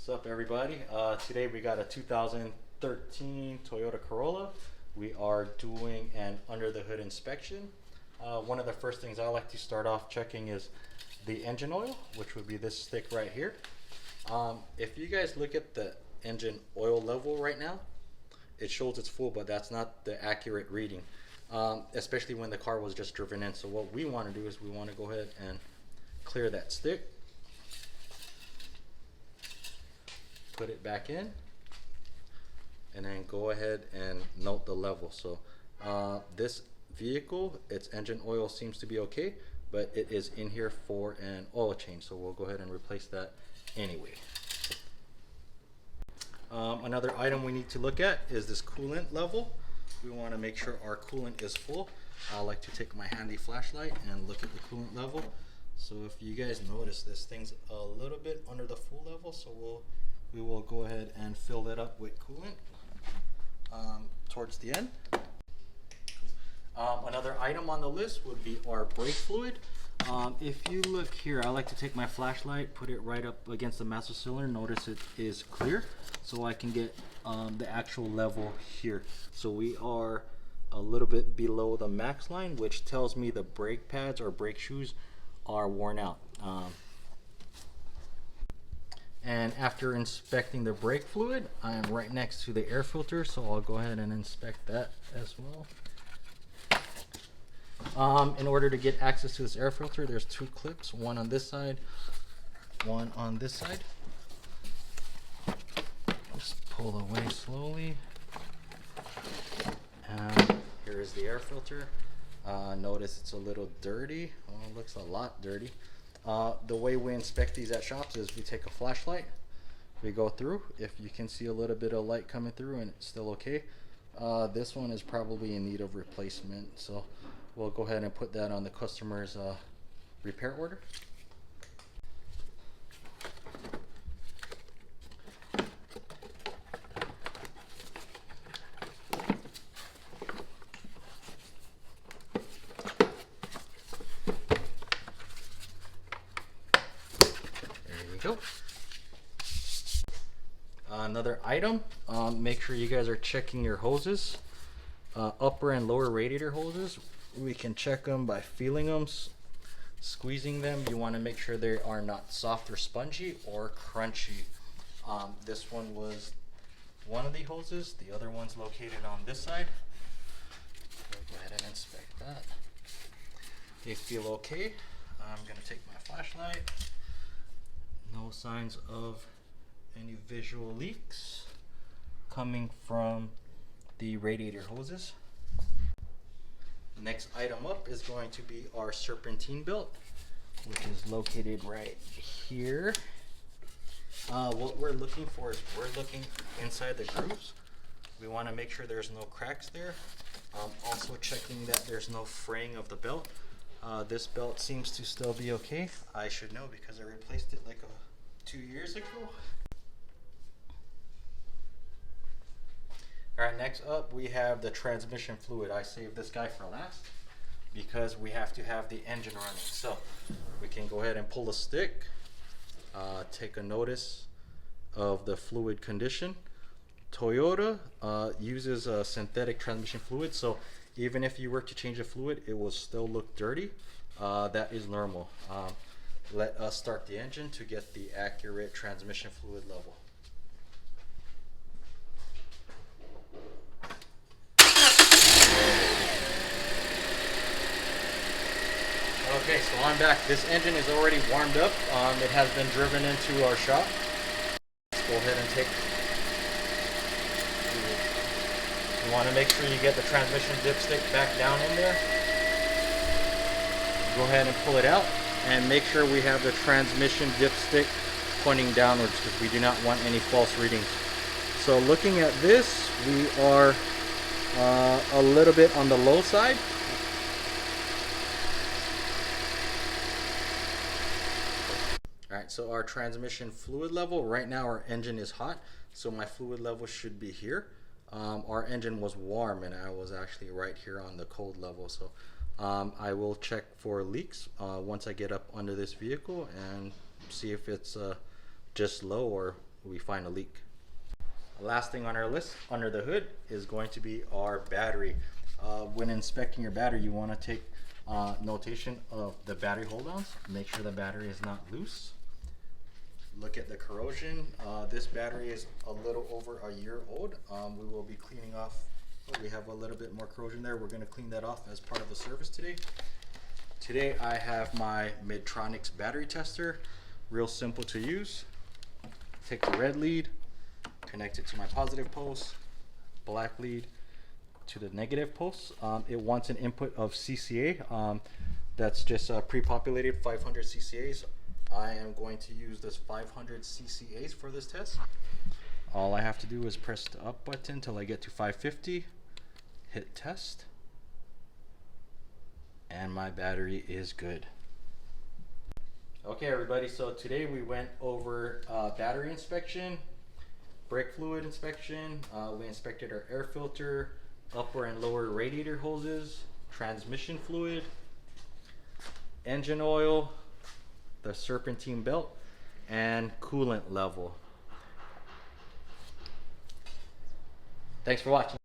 What's up, everybody? Today we got a 2013 Toyota Corolla. We are doing an under the hood inspection. One of the first things I like to start off checking is the engine oil, which would be this stick right here. If you guys look at the engine oil level right now, it shows it's full, but that's not the accurate reading, especially when the car was just driven in. So what we want to do is we want to go ahead and clear that stick, put it back in, and then go ahead and note the level. So this vehicle, its engine oil seems to be okay, but it is in here for an oil change, so we'll go ahead and replace that anyway. Another item we need to look at is this coolant level. We want to make sure our coolant is full. I like to take my handy flashlight and look at the coolant level. So if you guys notice, this thing's a little bit under the full level, so we will go ahead and fill that up with coolant towards the end. Another item on the list would be our brake fluid. If you look here, I like to take my flashlight, put it right up against the master cylinder. Notice it is clear, so I can get the actual level here. So we are a little bit below the max line, which tells me the brake pads or brake shoes are worn out. And after inspecting the brake fluid, I am right next to the air filter, so I'll go ahead and inspect that as well. In order to get access to this air filter, there's two clips, one on this side, one on this side. Just pull away slowly. And here is the air filter. Notice it's a little dirty. Well, it looks a lot dirty. The way we inspect these at shops is we take a flashlight, we go through. If you can see a little bit of light coming through and it's still okay, this one is probably in need of replacement, so we'll go ahead and put that on the customer's repair order. Go. Another item, make sure you guys are checking your hoses, upper and lower radiator hoses. We can check them by feeling them, squeezing them. You want to make sure they are not soft or spongy or crunchy. This one was one of the hoses, the other one's located on this side. We'll go ahead and inspect that. They feel okay. I'm going to take my flashlight. No signs of any visual leaks coming from the radiator hoses. The next item up is going to be our serpentine belt, which is located right here. What we're looking for is we're looking inside the grooves. We want to make sure there's no cracks there. Also checking that there's no fraying of the belt. This belt seems to still be okay. I should know because I replaced it like 2 years ago. Alright, next up we have the transmission fluid. I saved this guy for last because we have to have the engine running. So we can go ahead and pull the stick, take a notice of the fluid condition. Toyota uses a synthetic transmission fluid, so even if you were to change the fluid, it will still look dirty. That is normal. Let us start the engine to get the accurate transmission fluid level. Okay, so I'm back. This engine is already warmed up. It has been driven into our shop. Let's go ahead and take. You want to make sure you get the transmission dipstick back down in there. Go ahead and pull it out. And make sure we have the transmission dipstick pointing downwards because we do not want any false readings. So looking at this, we are a little bit on the low side. Alright, so our transmission fluid level, right now our engine is hot, so my fluid level should be here. Our engine was warm and I was actually right here on the cold level, so I will check for leaks once I get up under this vehicle and see if it's just low or we find a leak. Last thing on our list under the hood is going to be our battery. When inspecting your battery, you want to take notation of the battery hold ons. Make sure the battery is not loose. Look at the corrosion. This battery is a little over a year old. We will be cleaning off. We have a little bit more corrosion there. We're going to clean that off as part of the service today. Today I have my Midtronics battery tester. Real simple to use. Take the red lead, connect it to my positive pulse, black lead to the negative pulse. It wants an input of CCA. That's just pre-populated 500 CCAs. I am going to use this 500 CCAs for this test. All I have to do is press the up button till I get to 550, hit test, and my battery is good. Okay everybody, so today we went over battery inspection, brake fluid inspection, we inspected our air filter, upper and lower radiator hoses, transmission fluid, engine oil, the serpentine belt, and coolant level. Thanks for watching.